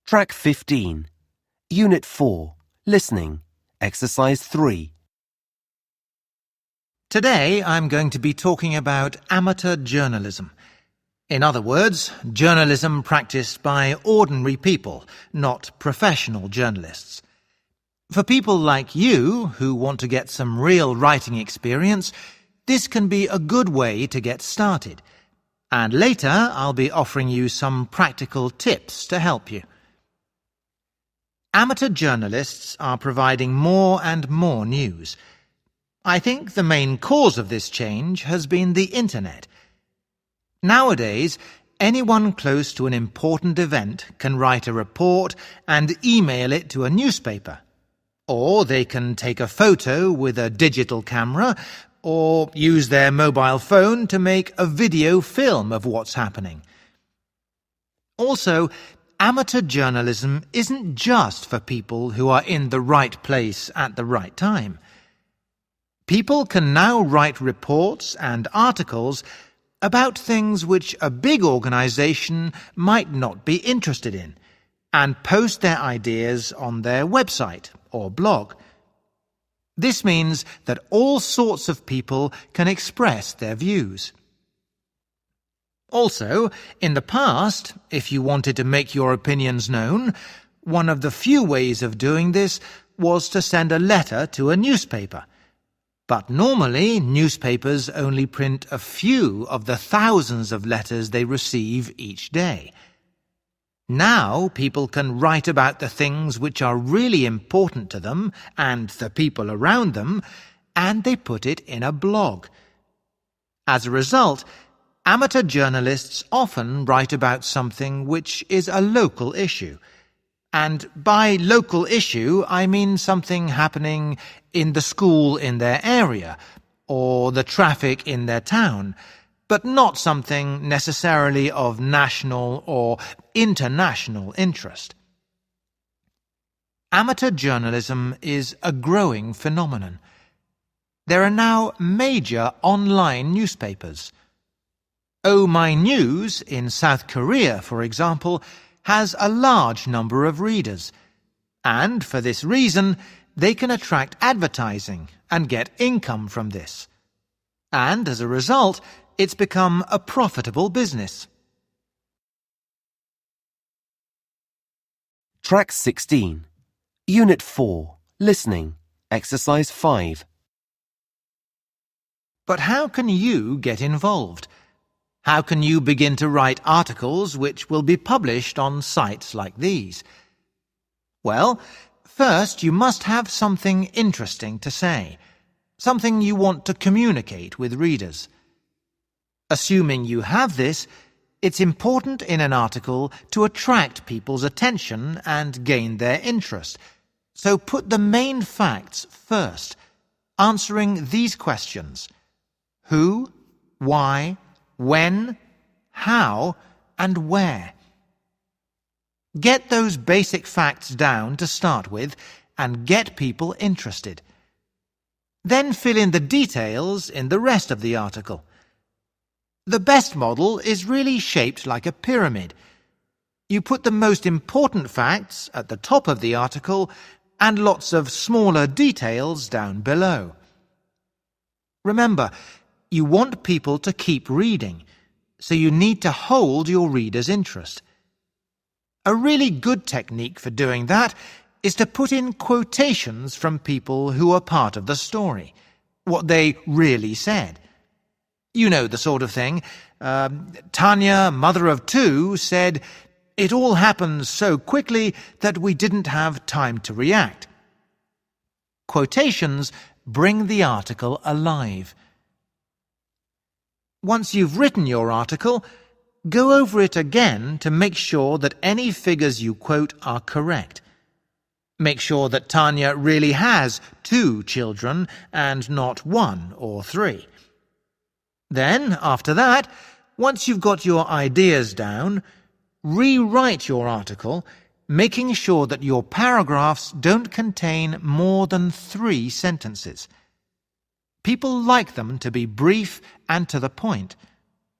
Track 15. Unit 4. Listening. Exercise 3. Today I'm going to be talking about amateur journalism. In other words, journalism practiced by ordinary people, not professional journalists. For people like you who want to get some real writing experience, this can be a good way to get started. And later I'll be offering you some practical tips to help you. Amateur journalists are providing more and more news. I think the main cause of this change has been the internet. Nowadays, anyone close to an important event can write a report and email it to a newspaper. Or they can take a photo with a digital camera or use their mobile phone to make a video film of what's happening. Also, amateur journalism isn't just for people who are in the right place at the right time. People can now write reports and articles about things which a big organisation might not be interested in, and post their ideas on their website or blog. This means that all sorts of people can express their views. Also, in the past, if you wanted to make your opinions known, one of the few ways of doing this was to send a letter to a newspaper. But normally, newspapers only print a few of the thousands of letters they receive each day. Now people can write about the things which are really important to them and the people around them, and they put it in a blog. As a result, amateur journalists often write about something which is a local issue. And by local issue, I mean something happening in the school in their area, or the traffic in their town, but not something necessarily of national or international interest. Amateur journalism is a growing phenomenon. There are now major online newspapers. Oh My News in South Korea, for example, has a large number of readers, and for this reason they can attract advertising and get income from this. And as a result, it's become a profitable business. Track 16. Unit 4. Listening. Exercise 5. But how can you get involved? How can you begin to write articles which will be published on sites like these? Well, first you must have something interesting to say, something you want to communicate with readers. Assuming you have this, it's important in an article to attract people's attention and gain their interest. So put the main facts first, answering these questions: who, why, when, how, and where. Get those basic facts down to start with and get people interested. Then fill in the details in the rest of the article. The best model is really shaped like a pyramid. You put the most important facts at the top of the article and lots of smaller details down below. Remember, you want people to keep reading, so you need to hold your readers' interest. A really good technique for doing that is to put in quotations from people who are part of the story, what they really said. You know the sort of thing. Tanya, mother of two, said, "It all happened so quickly that we didn't have time to react." Quotations bring the article alive. Once you've written your article, go over it again to make sure that any figures you quote are correct. Make sure that Tanya really has 2 children and not 1 or 3. Then, after that, once you've got your ideas down, rewrite your article, making sure that your paragraphs don't contain more than 3 sentences. People like them to be brief and to the point,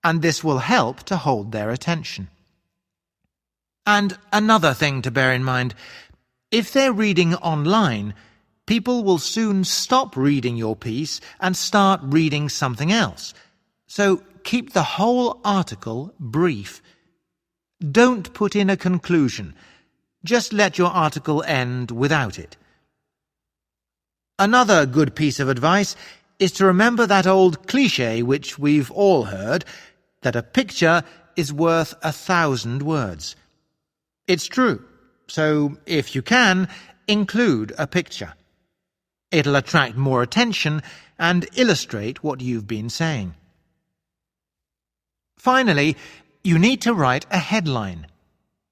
and this will help to hold their attention. And another thing to bear in mind, if they're reading online, people will soon stop reading your piece and start reading something else. So keep the whole article brief. Don't put in a conclusion. Just let your article end without it. Another good piece of advice is to remember that old cliché which we've all heard, that a picture is worth 1,000 words. It's true, so if you can, include a picture. It'll attract more attention and illustrate what you've been saying. Finally, you need to write a headline.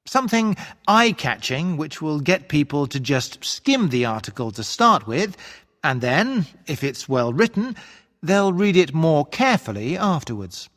Something eye-catching which will get people to just skim the article to start with, and then, if it's well written, they'll read it more carefully afterwards.